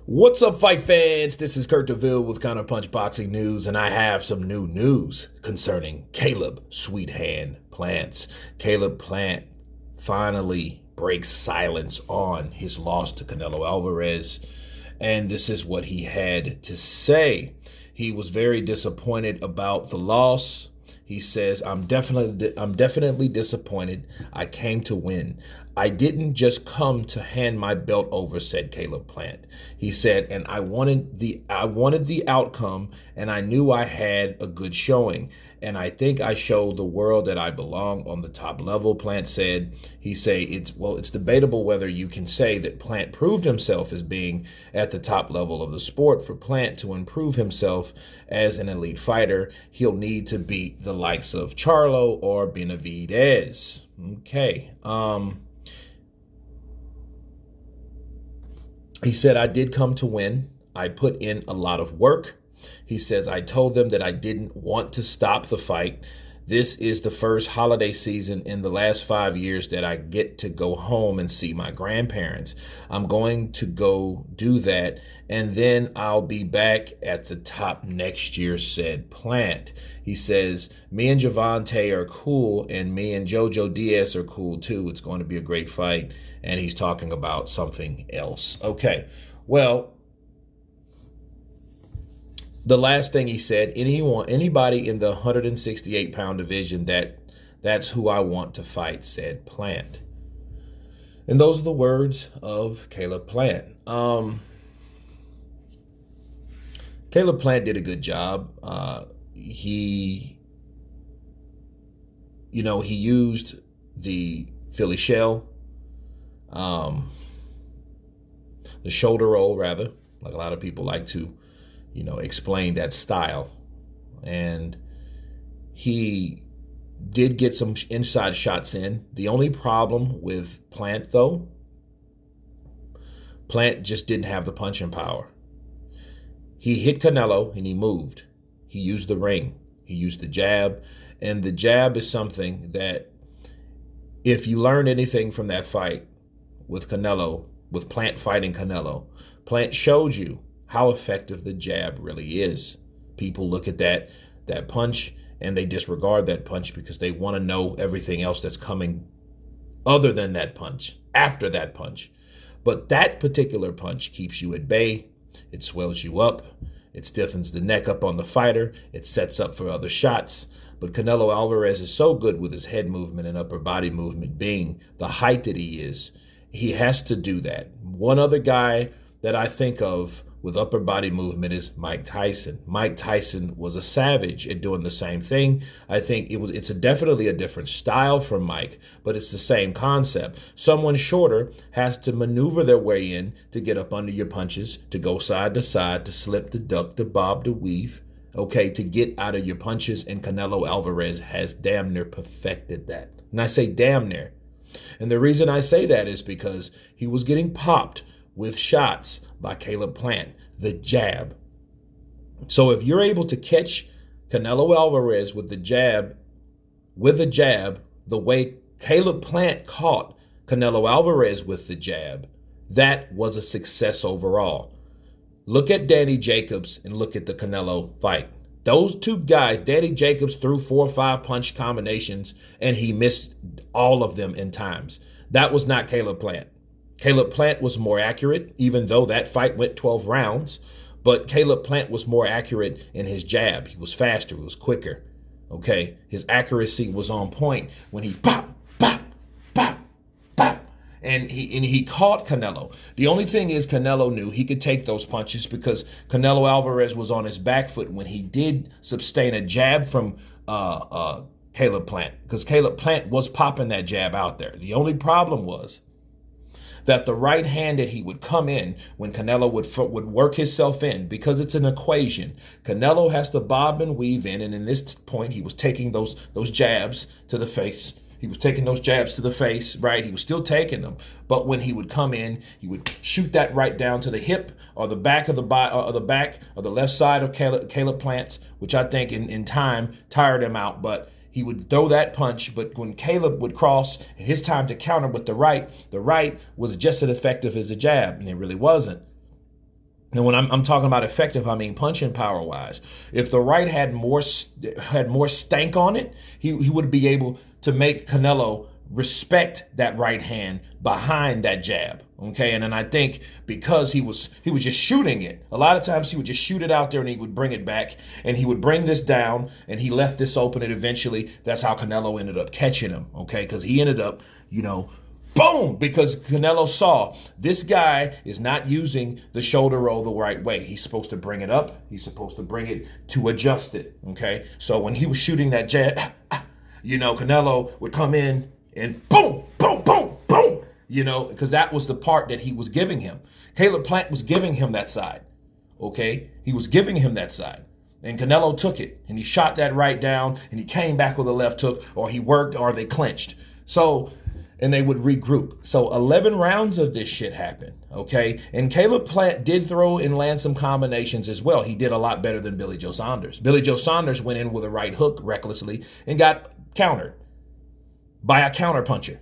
What's up, fight fans? This is Kurt DeVille with Counterpunched Boxing News, and I have some new news concerning Caleb Sweethand Plants. Caleb Plant finally breaks silence on his loss to Canelo Alvarez, and this is what he had to say. He was very disappointed about the loss. He says, I'm definitely disappointed. I came to win. I didn't just come to hand my belt over, said Caleb Plant. He said, and I wanted the outcome, and I knew I had a good showing. And I think I showed the world that I belong on the top level, Plant said. He said, it's debatable whether you can say that Plant proved himself as being at the top level of the sport. For Plant to improve himself as an elite fighter, he'll need to beat the likes of Charlo or Benavidez. Okay. He said, I did come to win. I put in a lot of work. He says, I told them that I didn't want to stop the fight. This is the first holiday season in the last 5 years that I get to go home and see my grandparents. I'm going to go do that, and then I'll be back at the top next year, said Plant. He says, me and Javante are cool, and me and Jojo Diaz are cool too. It's going to be a great fight. And he's talking about something else. Okay, well, the last thing he said, anybody in the 168-pound division, that's who I want to fight, said Plant. And those are the words of Caleb Plant. Caleb Plant did a good job. He used the Philly shell, the shoulder roll, rather, like a lot of people like to explain that style. And he did get some inside shots in. The only problem with Plant, though, Plant just didn't have the punching power. He hit Canelo and he moved. He used the ring. He used the jab. And the jab is something that, if you learn anything from that fight with Canelo, with Plant fighting Canelo, Plant showed you how effective the jab really is. People look at that punch and they disregard that punch because they want to know everything else that's coming other than that punch, after that punch. But that particular punch keeps you at bay. It swells you up. It stiffens the neck up on the fighter. It sets up for other shots. But Canelo Alvarez is so good with his head movement and upper body movement, being the height that he is. He has to do that. One other guy that I think of with upper body movement is Mike Tyson. Mike Tyson was a savage at doing the same thing. I think it's definitely a different style from Mike, but it's the same concept. Someone shorter has to maneuver their way in to get up under your punches, to go side to side, to slip, to duck, to bob, to weave, okay, to get out of your punches. And Canelo Alvarez has damn near perfected that. And I say damn near. And the reason I say that is because he was getting popped with shots by Caleb Plant, the jab. So if you're able to catch Canelo Alvarez with the jab, the way Caleb Plant caught Canelo Alvarez with the jab, that was a success overall. Look at Danny Jacobs and look at the Canelo fight. Those two guys, Danny Jacobs threw 4 or 5 punch combinations and he missed all of them in times. That was not Caleb Plant. Caleb Plant was more accurate, even though that fight went 12 rounds. But Caleb Plant was more accurate in his jab. He was faster. He was quicker. Okay? His accuracy was on point when he pop, pop, pop, pop. And he caught Canelo. The only thing is Canelo knew he could take those punches because Canelo Alvarez was on his back foot when he did sustain a jab from Caleb Plant, because Caleb Plant was popping that jab out there. The only problem was that the right hand that he would come in when Canelo would work himself in, because it's an equation. Canelo has to bob and weave in, and in this point, he was taking those jabs to the face. He was taking those jabs to the face, right? He was still taking them, but when he would come in, he would shoot that right down to the hip or the back of the left side of Caleb Plant's, which I think in time tired him out, but he would throw that punch. But when Caleb would cross and his time to counter with the right was just as effective as the jab, and it really wasn't. And when I'm talking about effective, I mean punching power wise. If the right had more stank on it, he would be able to make Canelo respect that right hand behind that jab. Okay, and then I think because he was just shooting it, a lot of times he would just shoot it out there and he would bring it back and he would bring this down and he left this open, and eventually that's how Canelo ended up catching him. Okay, because he ended up, boom, because Canelo saw this guy is not using the shoulder roll the right way. He's supposed to bring it up. He's supposed to bring it to adjust it. Okay, so when he was shooting that jab, Canelo would come in and boom, boom, boom, boom, because that was the part that he was giving him. Caleb Plant was giving him that side. Okay, he was giving him that side. And Canelo took it and he shot that right down and he came back with a left hook, or he worked, or they clinched. And they would regroup. So 11 rounds of this shit happened, okay? And Caleb Plant did throw and land some combinations as well. He did a lot better than Billy Joe Saunders. Billy Joe Saunders went in with a right hook recklessly and got countered by a counterpuncher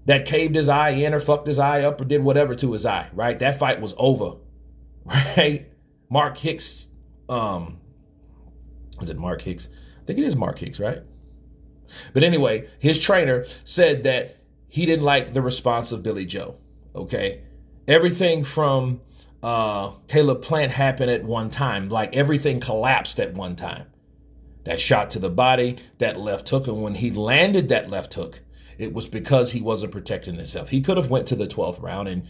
that caved his eye in or fucked his eye up or did whatever to his eye, right? That fight was over, right? Mark Hicks, is it Mark Hicks? I think it is Mark Hicks, right? But anyway, his trainer said that he didn't like the response of Billy Joe, okay? Everything from Caleb Plant happened at one time. Like everything collapsed at one time. That shot to the body, that left hook, and when he landed that left hook, it was because he wasn't protecting himself. He could have went to the 12th round and,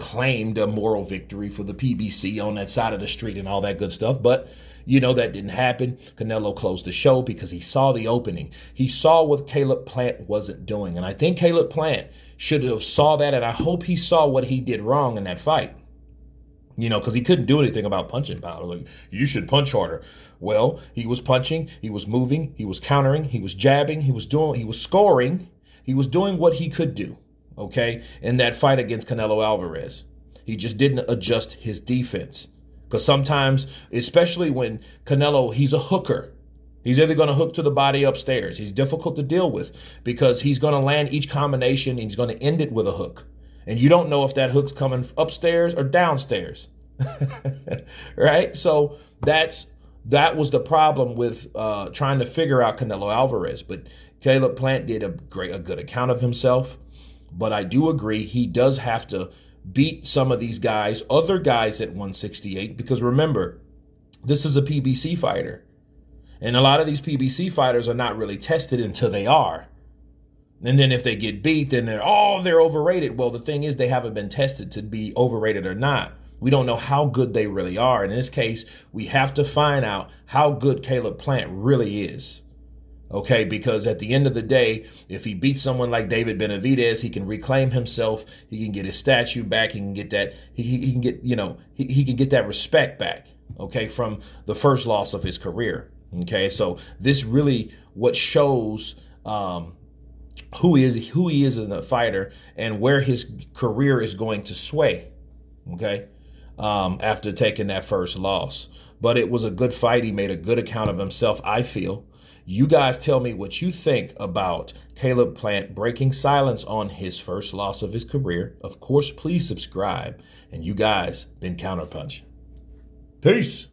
claimed a moral victory for the PBC on that side of the street and all that good stuff, but that didn't happen. Canelo closed the show because he saw the opening. He saw what Caleb Plant wasn't doing. And I think Caleb Plant should have saw that. And I hope he saw what he did wrong in that fight. Because he couldn't do anything about punching power. Like, you should punch harder. Well, he was punching, he was moving, he was countering, he was jabbing, he was scoring. He was doing what he could do, okay, in that fight against Canelo Alvarez. He just didn't adjust his defense. Because sometimes, especially when Canelo, he's a hooker. He's either going to hook to the body upstairs. He's difficult to deal with because he's going to land each combination and he's going to end it with a hook. And you don't know if that hook's coming upstairs or downstairs. Right? So that was the problem with trying to figure out Canelo Alvarez. But Caleb Plant did a good account of himself. But I do agree he does have to beat some of these guys, other guys at 168, because remember, this is a PBC fighter. And a lot of these PBC fighters are not really tested until they are. And then if they get beat, then they're overrated. Well, the thing is, they haven't been tested to be overrated or not. We don't know how good they really are. And in this case, we have to find out how good Caleb Plant really is. Okay, because at the end of the day, if he beats someone like David Benavidez, he can reclaim himself. He can get his statue back. He can get that. He can get he can get that respect back. Okay, from the first loss of his career. Okay, so this really what shows who he is as a fighter and where his career is going to sway. Okay, after taking that first loss, but it was a good fight. He made a good account of himself, I feel. You guys tell me what you think about Caleb Plant breaking silence on his first loss of his career. Of course, please subscribe. And you guys been Counterpunch. Peace.